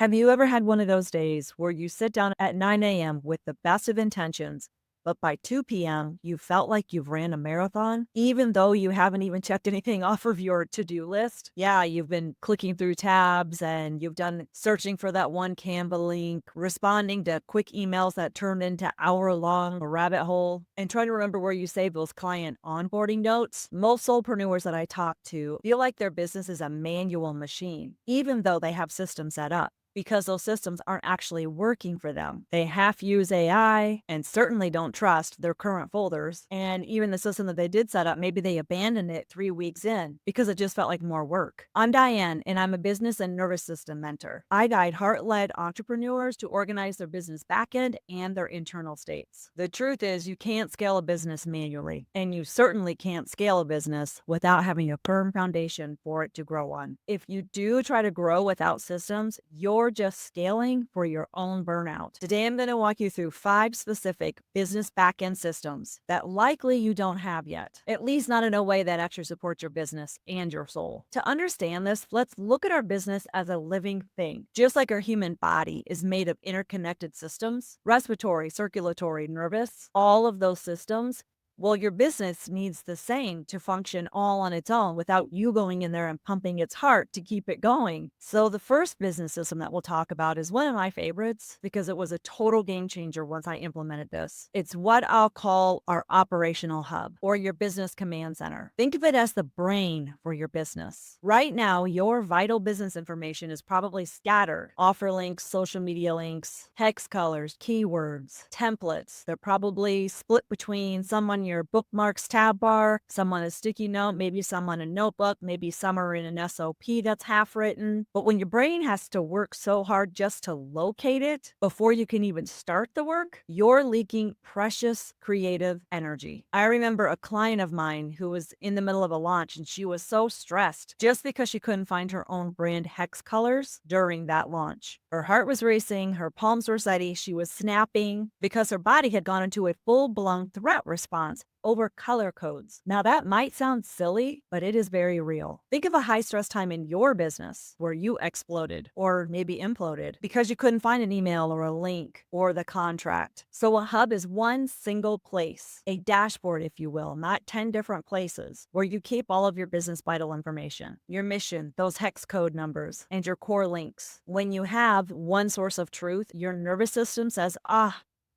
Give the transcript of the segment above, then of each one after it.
Have you ever had one of those days where you sit down at 9 a.m. with the best of intentions, but by 2 p.m., you felt like you've ran a marathon, even though you haven't even checked anything off of your to-do list? Yeah, you've been clicking through tabs and you've done searching for that one Canva link, responding to quick emails that turned into hour-long rabbit hole, and trying to remember where you saved those client onboarding notes. Most solopreneurs that I talk to feel like their business is a manual machine, even though they have systems set up, because those systems aren't actually working for them. They half use AI and certainly don't trust their current folders. And even the system that they did set up, maybe they abandoned it 3 weeks in because it just felt like more work. I'm Diane, and I'm a business and nervous system mentor. I guide heart-led entrepreneurs to organize their business backend and their internal states. The truth is, you can't scale a business manually, and you certainly can't scale a business without having a firm foundation for it to grow on. If you do try to grow without systems, you're just scaling for your own burnout. Today, I'm going to walk you through 5 specific business backend systems that likely you don't have yet, at least not in a way that actually supports your business and your soul. To understand this, let's look at our business as a living thing. Just like our human body is made of interconnected systems, respiratory, circulatory, nervous, all of those systems, well, your business needs the same to function all on its own without you going in there and pumping its heart to keep it going. So the first business system that we'll talk about is one of my favorites because it was a total game changer once I implemented this. It's what I'll call our operational hub, or your business command center. Think of it as the brain for your business. Right now, your vital business information is probably scattered. Offer links, social media links, hex colors, keywords, templates. They're probably split between someone your bookmarks tab bar, some on a sticky note, maybe some on a notebook, maybe some are in an SOP that's half written. But when your brain has to work so hard just to locate it before you can even start the work, you're leaking precious creative energy. I remember a client of mine who was in the middle of a launch and she was so stressed just because she couldn't find her own brand hex colors during that launch. Her heart was racing, her palms were sweaty, she was snapping because her body had gone into a full-blown threat response over color codes. Now that might sound silly, but it is very real. Think of a high stress time in your business where you exploded or maybe imploded because you couldn't find an email or a link or the contract. So a hub is one single place, a dashboard, if you will, not 10 different places where you keep all of your business vital information, your mission, those hex code numbers, and your core links. When you have one source of truth, your nervous system says,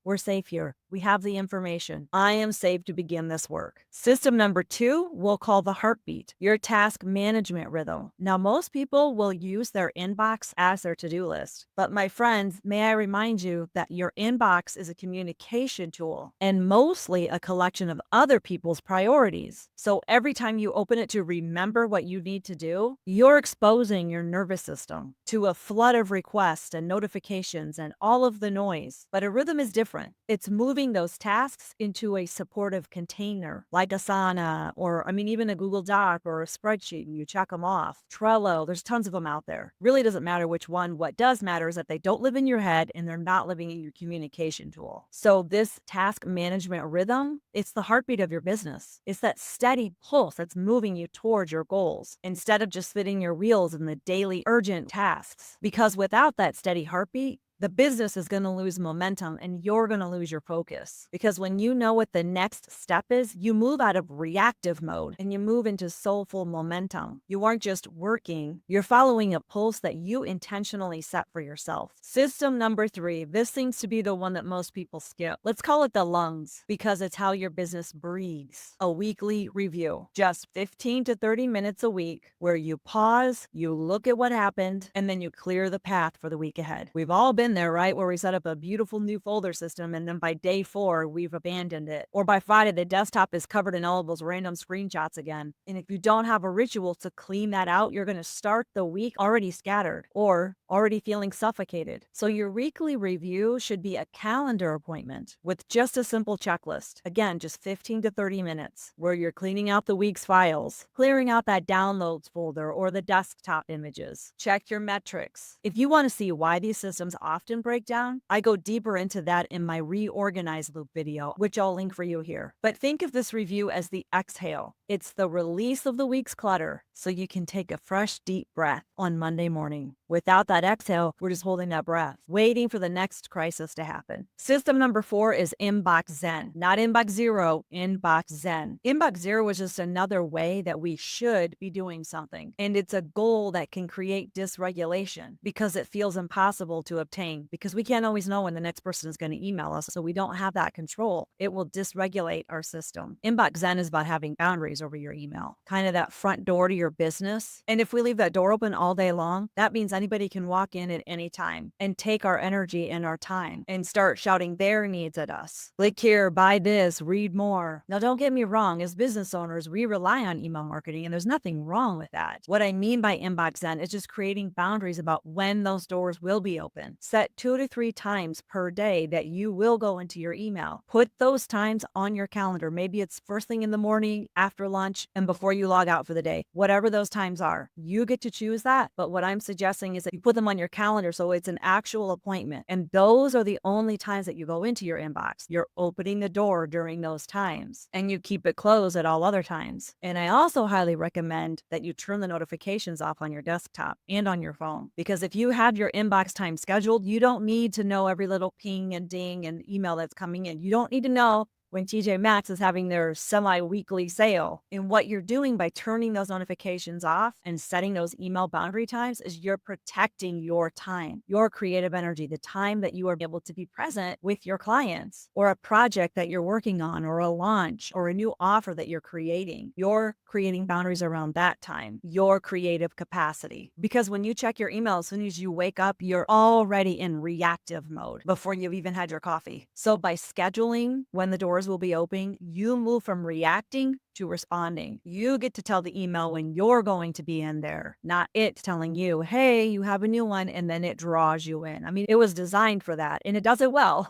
we're safe here. We have the information. I am safe to begin this work. System number 2, we'll call the heartbeat, your task management rhythm. Now, most people will use their inbox as their to-do list. But my friends, may I remind you that your inbox is a communication tool and mostly a collection of other people's priorities. So every time you open it to remember what you need to do, you're exposing your nervous system to a flood of requests and notifications and all of the noise. But a rhythm is different. It's moving those tasks into a supportive container like Asana or, even a Google Doc or a spreadsheet, and you check them off. Trello, there's tons of them out there. Really doesn't matter which one. What does matter is that they don't live in your head and they're not living in your communication tool. So this task management rhythm, it's the heartbeat of your business. It's that steady pulse that's moving you towards your goals instead of just spinning your wheels in the daily urgent tasks. Because without that steady heartbeat, the business is going to lose momentum and you're going to lose your focus. Because when you know what the next step is, you move out of reactive mode and you move into soulful momentum. You aren't just working, you're following a pulse that you intentionally set for yourself. System number 3, this seems to be the one that most people skip. Let's call it the lungs because it's how your business breathes. A weekly review, just 15 to 30 minutes a week where you pause, you look at what happened, and then you clear the path for the week ahead. We've all been there, right? Where we set up a beautiful new folder system and then by day 4, we've abandoned it. Or by Friday, the desktop is covered in all of those random screenshots again. And if you don't have a ritual to clean that out, you're going to start the week already scattered or already feeling suffocated. So your weekly review should be a calendar appointment with just a simple checklist. Again, just 15 to 30 minutes where you're cleaning out the week's files, clearing out that downloads folder or the desktop images. Check your metrics. If you want to see why these systems often break down, I go deeper into that in my reorganize loop video, which I'll link for you here. But think of this review as the exhale. It's the release of the week's clutter so you can take a fresh, deep breath on Monday morning. Without that exhale, we're just holding that breath, waiting for the next crisis to happen. System number 4 is Inbox Zen. Not Inbox Zero, Inbox Zen. Inbox Zero is just another way that we should be doing something. And it's a goal that can create dysregulation because it feels impossible to obtain because we can't always know when the next person is going to email us. So we don't have that control. It will dysregulate our system. Inbox Zen is about having boundaries over your email, kind of that front door to your business. And if we leave that door open all day long, that means anybody can walk in at any time and take our energy and our time and start shouting their needs at us. Click here, buy this, read more. Now, don't get me wrong. As business owners, we rely on email marketing and there's nothing wrong with that. What I mean by Inbox Zen is just creating boundaries about when those doors will be open. Set 2 to 3 times per day that you will go into your email. Put those times on your calendar. Maybe it's first thing in the morning, after lunch, and before you log out for the day. Whatever those times are, you get to choose that. But what I'm suggesting is that you put them on your calendar so it's an actual appointment. And those are the only times that you go into your inbox. You're opening the door during those times and you keep it closed at all other times. And I also highly recommend that you turn the notifications off on your desktop and on your phone. Because if you have your inbox time scheduled, you don't need to know every little ping and ding and email that's coming in. You don't need to know when TJ Maxx is having their semi-weekly sale. And what you're doing by turning those notifications off and setting those email boundary times is you're protecting your time, your creative energy, the time that you are able to be present with your clients or a project that you're working on or a launch or a new offer that you're creating. You're creating boundaries around that time, your creative capacity. Because when you check your email, as soon as you wake up, you're already in reactive mode before you've even had your coffee. So by scheduling when the doors will be open, you move from reacting to responding. You get to tell the email when you're going to be in there, not it telling you, hey, you have a new one, and then it draws you in. I mean, it was designed for that, and it does it well.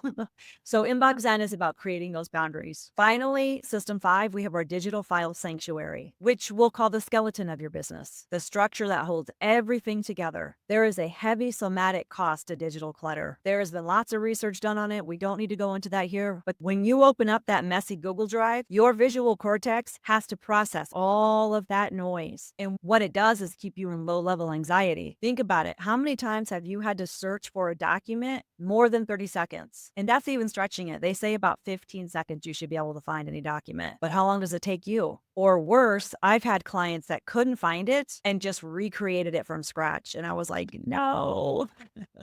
So Inbox Zen is about creating those boundaries. Finally, System 5, we have our digital file sanctuary, which we'll call the skeleton of your business, the structure that holds everything together. There is a heavy somatic cost to digital clutter. There has been lots of research done on it. We don't need to go into that here, but when you open up that messy Google Drive, your visual cortex has to process all of that noise. And what it does is keep you in low-level anxiety. Think about it. How many times have you had to search for a document more than 30 seconds? And that's even stretching it. They say about 15 seconds you should be able to find any document. But how long does it take you? Or worse, I've had clients that couldn't find it and just recreated it from scratch. And I was like, no.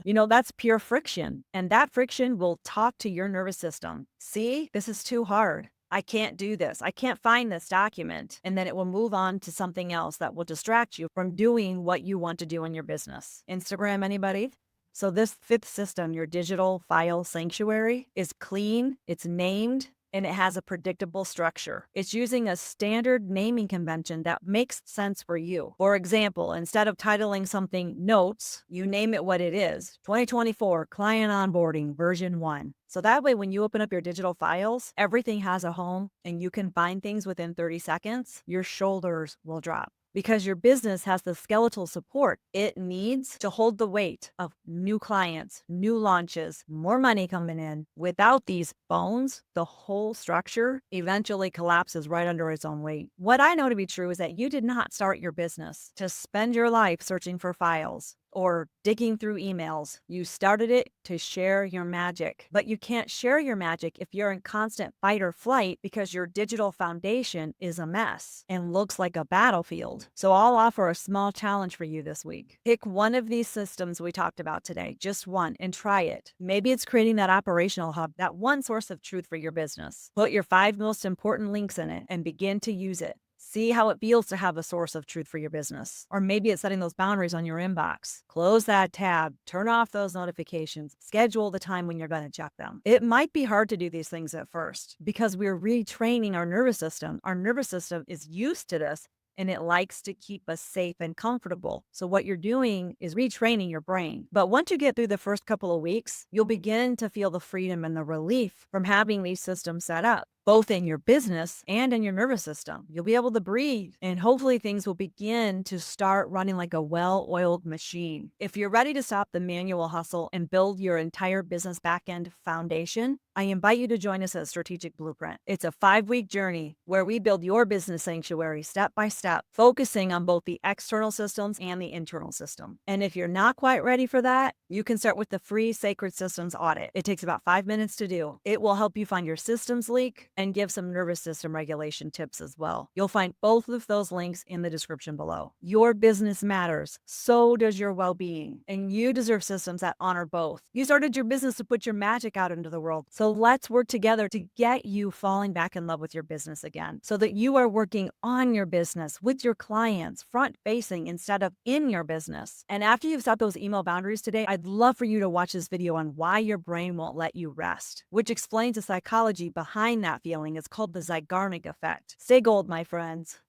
That's pure friction. And that friction will talk to your nervous system. See, this is too hard. I can't do this. I can't find this document. And then it will move on to something else that will distract you from doing what you want to do in your business. Instagram, anybody? So this 5th system, your digital file sanctuary, is clean, it's named, and it has a predictable structure. It's using a standard naming convention that makes sense for you. For example, instead of titling something notes, you name it what it is. 2024 Client Onboarding version 1. So that way, when you open up your digital files, everything has a home and you can find things within 30 seconds, your shoulders will drop. Because your business has the skeletal support it needs to hold the weight of new clients, new launches, more money coming in. Without these bones, the whole structure eventually collapses right under its own weight. What I know to be true is that you did not start your business to spend your life searching for files or digging through emails. You started it to share your magic. But you can't share your magic if you're in constant fight or flight because your digital foundation is a mess and looks like a battlefield. So I'll offer a small challenge for you this week. Pick one of these systems we talked about today, just one, and try it. Maybe it's creating that operational hub, that one source of truth for your business. Put your 5 most important links in it and begin to use it. See how it feels to have a source of truth for your business. Or maybe it's setting those boundaries on your inbox. Close that tab, turn off those notifications, schedule the time when you're going to check them. It might be hard to do these things at first because we're retraining our nervous system. Our nervous system is used to this and it likes to keep us safe and comfortable. So what you're doing is retraining your brain. But once you get through the first couple of weeks, you'll begin to feel the freedom and the relief from having these systems set up. both in your business and in your nervous system. You'll be able to breathe, and hopefully things will begin to start running like a well-oiled machine. If you're ready to stop the manual hustle and build your entire business backend foundation, I invite you to join us at Strategic Blueprint. It's a 5-week journey where we build your business sanctuary step by step, focusing on both the external systems and the internal system. And if you're not quite ready for that, you can start with the free Sacred Systems Audit. It takes about 5 minutes to do. It will help you find your systems leak and give some nervous system regulation tips as well. You'll find both of those links in the description below. Your business matters, so does your well-being, and you deserve systems that honor both. You started your business to put your magic out into the world, so let's work together to get you falling back in love with your business again, so that you are working on your business with your clients, front-facing instead of in your business. And after you've set those email boundaries today, I'd love for you to watch this video on why your brain won't let you rest, which explains the psychology behind that feeling. It's called the Zeigarnik effect. Stay gold, my friends.